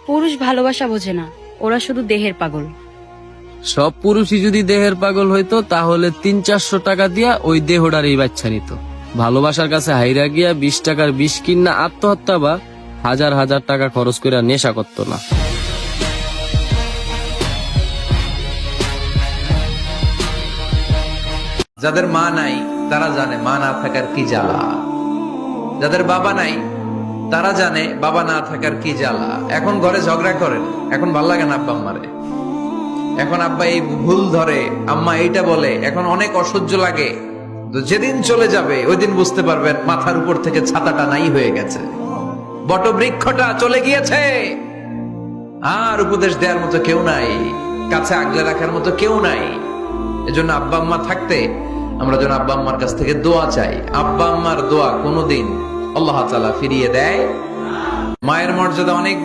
পুরুষ ভালোবাসা বোঝে না, ওরা শুধু দেহের পাগল। সব পুরুষই যদি দেহের পাগল হইতো তাহলে 300-400 টাকা দিয়া ওই দেহটার এই বাচ্চা নিত। ভালোবাসার কাছে হাইরা গিয়া 20 টাকার বিষ কিনা আত্মহত্যা বা হাজার হাজার টাকা খরচ করে নেশা করতো না। যাদের মা নাই তারা জানে মা না থাকার কি জ্বালা, যাদের বাবা নাই তারা জানে বাবা না থাকার কি জ্বালা। এখন ঘরে ঝগড়া করেন, এখন ভাল লাগে না আব্বা আম্মারে, এখন আব্বা এই ভুল ধরে, আম্মা এইটা বলে, এখন অনেক অসহ্য লাগে। তো যেদিন চলে যাবে ওই দিন বুঝতে পারবেন মাথার উপর থেকে ছাতাটা নাই হয়ে গেছে, বটবৃক্ষটা চলে গিয়েছে, আর উপদেশ দেওয়ার মতো কেউ নাই, কাছে আগলে রাখার মতো কেউ নাই। এজন্য আব্বা আম্মা থাকতে আমরা যেন আব্বা আম্মার কাছ থেকে দোয়া চাই। আব্বা আম্মার দোয়া কোনোদিন আল্লাহ তাআলা ফিরিয়ে দেয়। মায়ের মর্যাদা অনেক